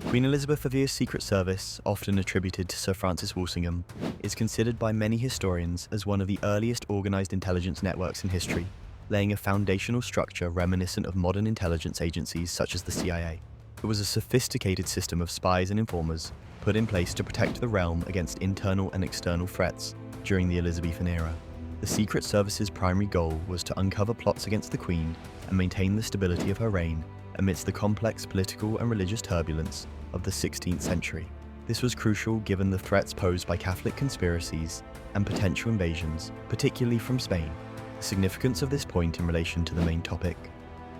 Queen Elizabeth of Year's Secret Service, often attributed to Sir Francis Walsingham, is considered by many historians as one of the earliest organised intelligence networks in history, laying a foundational structure reminiscent of modern intelligence agencies such as the CIA. It was a sophisticated system of spies and informers put in place to protect the realm against internal and external threats during the Elizabethan era. The Secret Service's primary goal was to uncover plots against the Queen and maintain the stability of her reign amidst the complex political and religious turbulence of the 16th century. This was crucial given the threats posed by Catholic conspiracies and potential invasions, particularly from Spain. The significance of this point in relation to the main topic,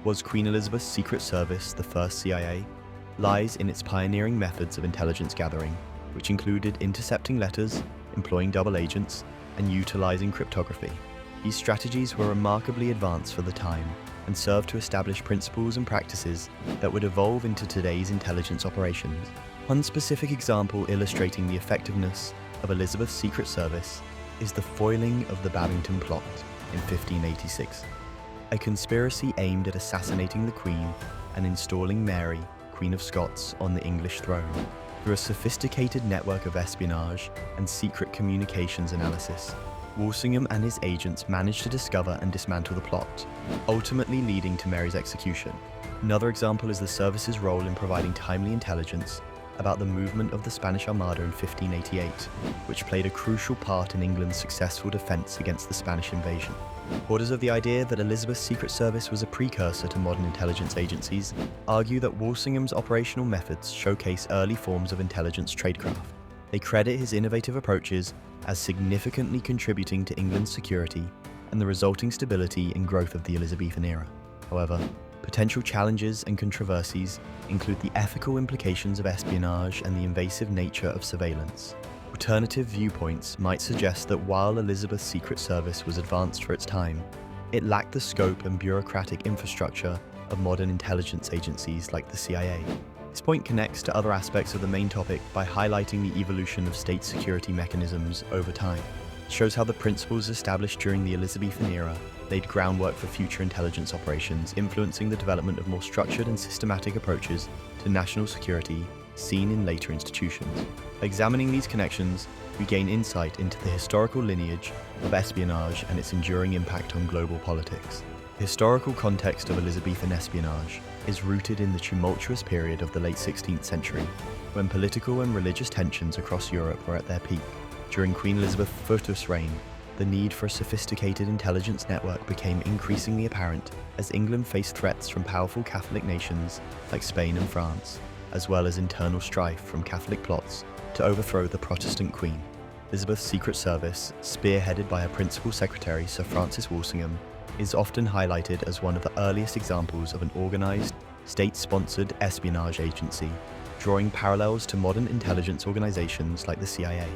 was Queen Elizabeth's Secret Service the first CIA, lies in its pioneering methods of intelligence gathering, which included intercepting letters, employing double agents, and utilizing cryptography. These strategies were remarkably advanced for the time and served to establish principles and practices that would evolve into today's intelligence operations. One specific example illustrating the effectiveness of Elizabeth's Secret Service is the foiling of the Babington plot in 1586, a conspiracy aimed at assassinating the Queen and installing Mary, Queen of Scots, on the English throne. Through a sophisticated network of espionage and secret communications analysis, Walsingham and his agents managed to discover and dismantle the plot, ultimately leading to Mary's execution. Another example is the service's role in providing timely intelligence about the movement of the Spanish Armada in 1588, which played a crucial part in England's successful defense against the Spanish invasion. Supporters of the idea that Elizabeth's Secret Service was a precursor to modern intelligence agencies argue that Walsingham's operational methods showcase early forms of intelligence tradecraft. They credit his innovative approaches as significantly contributing to England's security and the resulting stability and growth of the Elizabethan era. However, potential challenges and controversies include the ethical implications of espionage and the invasive nature of surveillance. Alternative viewpoints might suggest that while Elizabeth's Secret Service was advanced for its time, it lacked the scope and bureaucratic infrastructure of modern intelligence agencies like the CIA. This point connects to other aspects of the main topic by highlighting the evolution of state security mechanisms over time. It shows how the principles established during the Elizabethan era laid groundwork for future intelligence operations, influencing the development of more structured and systematic approaches to national security seen in later institutions. By examining these connections, we gain insight into the historical lineage of espionage and its enduring impact on global politics. The historical context of Elizabethan espionage is rooted in the tumultuous period of the late 16th century, when political and religious tensions across Europe were at their peak. During Queen Elizabeth's reign, the need for a sophisticated intelligence network became increasingly apparent as England faced threats from powerful Catholic nations like Spain and France, as well as internal strife from Catholic plots to overthrow the Protestant Queen. Elizabeth's Secret Service, spearheaded by her principal secretary Sir Francis Walsingham, is often highlighted as one of the earliest examples of an organised, state-sponsored espionage agency, drawing parallels to modern intelligence organisations like the CIA.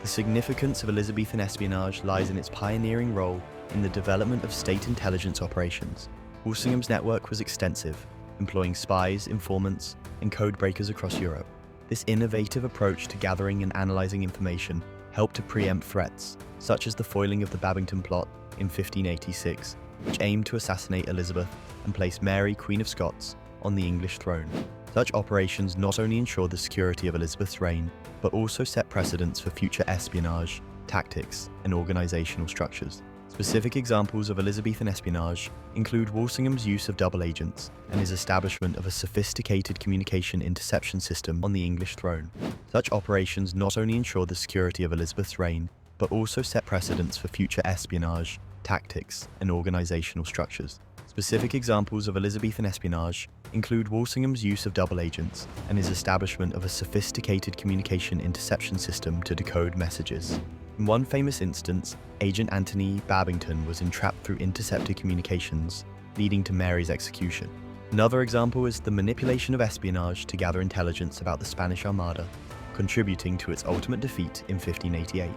The significance of Elizabethan espionage lies in its pioneering role in the development of state intelligence operations. Walsingham's network was extensive, employing spies, informants, and code breakers across Europe. This innovative approach to gathering and analysing information helped to preempt threats, such as the foiling of the Babington plot in 1586, which aimed to assassinate Elizabeth and place Mary, Queen of Scots, on the English throne. Such operations not only ensured the security of Elizabeth's reign, but also set precedents for future espionage, tactics, and organisational structures. Specific examples of Elizabethan espionage include Walsingham's use of double agents and his establishment of a sophisticated communication interception system on the English throne. Such operations not only ensured the security of Elizabeth's reign, but also set precedents for future espionage, tactics, and organisational structures. Specific examples of Elizabethan espionage include Walsingham's use of double agents and his establishment of a sophisticated communication interception system to decode messages. In one famous instance, Agent Anthony Babington was entrapped through intercepted communications, leading to Mary's execution. Another example is the manipulation of espionage to gather intelligence about the Spanish Armada, contributing to its ultimate defeat in 1588.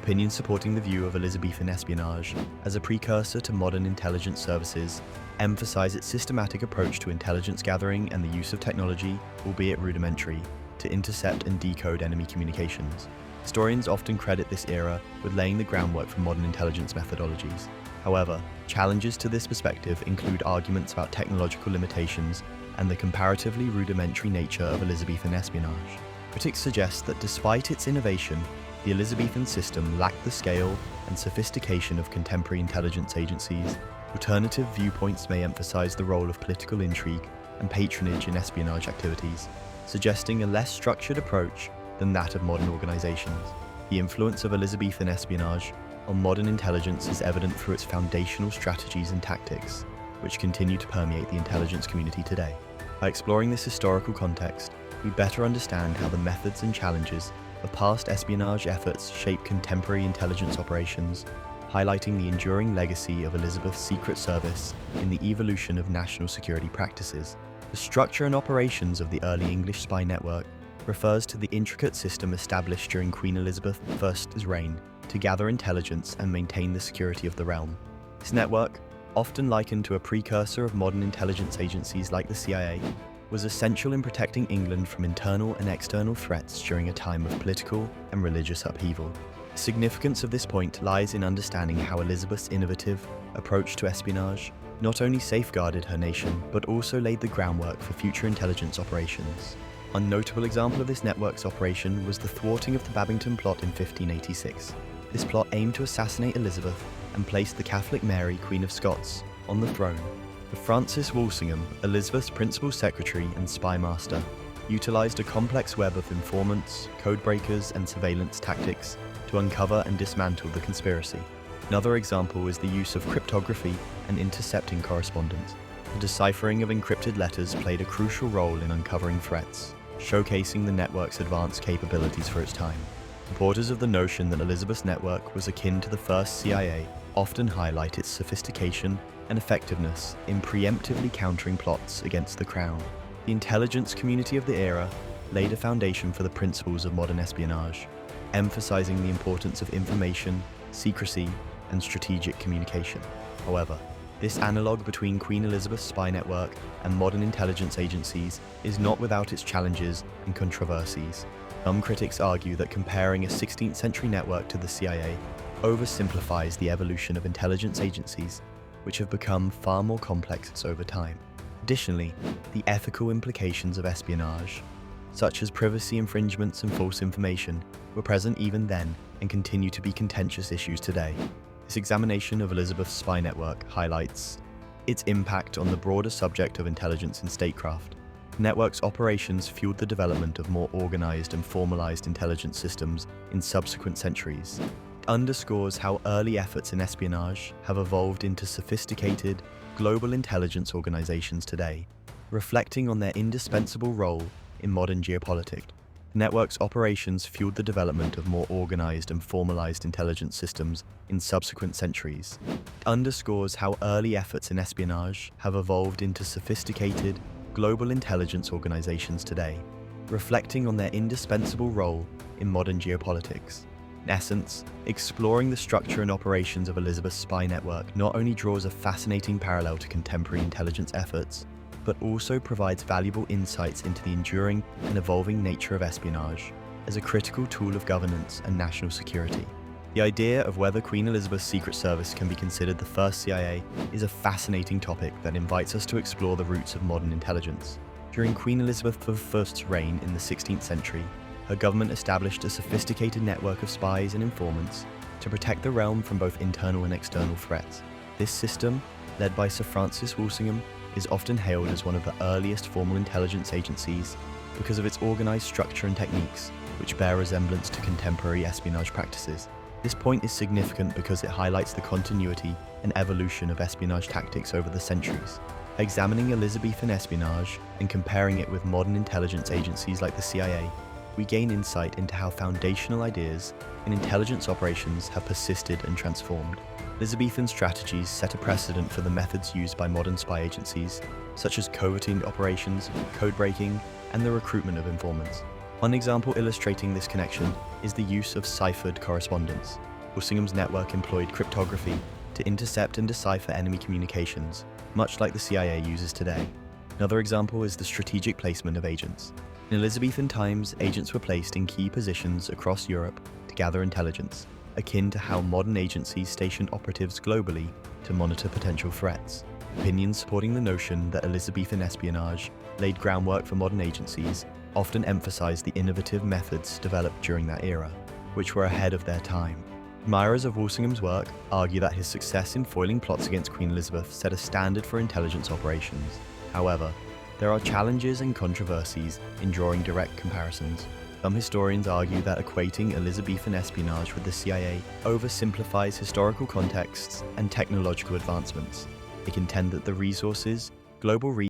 Opinions supporting the view of Elizabethan espionage as a precursor to modern intelligence services emphasize its systematic approach to intelligence gathering and the use of technology, albeit rudimentary, to intercept and decode enemy communications. Historians often credit this era with laying the groundwork for modern intelligence methodologies. However, challenges to this perspective include arguments about technological limitations and the comparatively rudimentary nature of Elizabethan espionage. Critics suggest that despite its innovation, the Elizabethan system lacked the scale and sophistication of contemporary intelligence agencies. Alternative viewpoints may emphasize the role of political intrigue and patronage in espionage activities, suggesting a less structured approach than that of modern organizations. The influence of Elizabethan espionage on modern intelligence is evident through its foundational strategies and tactics, which continue to permeate the intelligence community today. By exploring this historical context, we better understand how the methods and challenges of past espionage efforts shape contemporary intelligence operations, highlighting the enduring legacy of Elizabeth's Secret Service in the evolution of national security practices. The structure and operations of the early English spy network refers to the intricate system established during Queen Elizabeth I's reign to gather intelligence and maintain the security of the realm. This network, often likened to a precursor of modern intelligence agencies like the CIA, was essential in protecting England from internal and external threats during a time of political and religious upheaval. The significance of this point lies in understanding how Elizabeth's innovative approach to espionage not only safeguarded her nation, but also laid the groundwork for future intelligence operations. One notable example of this network's operation was the thwarting of the Babington plot in 1586. This plot aimed to assassinate Elizabeth and place the Catholic Mary, Queen of Scots, on the throne. Sir Francis Walsingham, Elizabeth's principal secretary and spymaster, utilized a complex web of informants, codebreakers, and surveillance tactics to uncover and dismantle the conspiracy. Another example is the use of cryptography and intercepting correspondence. The deciphering of encrypted letters played a crucial role in uncovering threats, showcasing the network's advanced capabilities for its time. Supporters of the notion that Elizabeth's network was akin to the first CIA often highlight its sophistication and effectiveness in preemptively countering plots against the crown. The intelligence community of the era laid a foundation for the principles of modern espionage, emphasizing the importance of information, secrecy, and strategic communication. However, this analogue between Queen Elizabeth's spy network and modern intelligence agencies is not without its challenges and controversies. Some critics argue that comparing a 16th century network to the CIA oversimplifies the evolution of intelligence agencies, which have become far more complex over time. Additionally, the ethical implications of espionage, such as privacy infringements and false information, were present even then and continue to be contentious issues today. This examination of Elizabeth's spy network highlights its impact on the broader subject of intelligence and statecraft. The network's operations fueled the development of more organized and formalized intelligence systems in subsequent centuries. It underscores how early efforts in espionage have evolved into sophisticated, global intelligence organizations today, reflecting on their indispensable role in modern geopolitics. The network's operations fueled the development of more organized and formalized intelligence systems in subsequent centuries. It underscores how early efforts in espionage have evolved into sophisticated, global intelligence organizations today, reflecting on their indispensable role in modern geopolitics. In essence, exploring the structure and operations of Elizabeth's spy network not only draws a fascinating parallel to contemporary intelligence efforts, but also provides valuable insights into the enduring and evolving nature of espionage as a critical tool of governance and national security. The idea of whether Queen Elizabeth's Secret Service can be considered the first CIA is a fascinating topic that invites us to explore the roots of modern intelligence. During Queen Elizabeth I's reign in the 16th century, her government established a sophisticated network of spies and informants to protect the realm from both internal and external threats. This system, led by Sir Francis Walsingham, is often hailed as one of the earliest formal intelligence agencies because of its organized structure and techniques, which bear resemblance to contemporary espionage practices. This point is significant because it highlights the continuity and evolution of espionage tactics over the centuries. By examining Elizabethan espionage and comparing it with modern intelligence agencies like the CIA, we gain insight into how foundational ideas in intelligence operations have persisted and transformed. Elizabethan strategies set a precedent for the methods used by modern spy agencies, such as coverting operations, code-breaking, and the recruitment of informants. One example illustrating this connection is the use of ciphered correspondence. Walsingham's network employed cryptography to intercept and decipher enemy communications, much like the CIA uses today. Another example is the strategic placement of agents. In Elizabethan times, agents were placed in key positions across Europe to gather intelligence, akin to how modern agencies station operatives globally to monitor potential threats. Opinions supporting the notion that Elizabethan espionage laid groundwork for modern agencies often emphasize the innovative methods developed during that era, which were ahead of their time. Admirers of Walsingham's work argue that his success in foiling plots against Queen Elizabeth set a standard for intelligence operations. However, there are challenges and controversies in drawing direct comparisons. Some historians argue that equating Elizabethan espionage with the CIA oversimplifies historical contexts and technological advancements. They contend that the resources, global reach,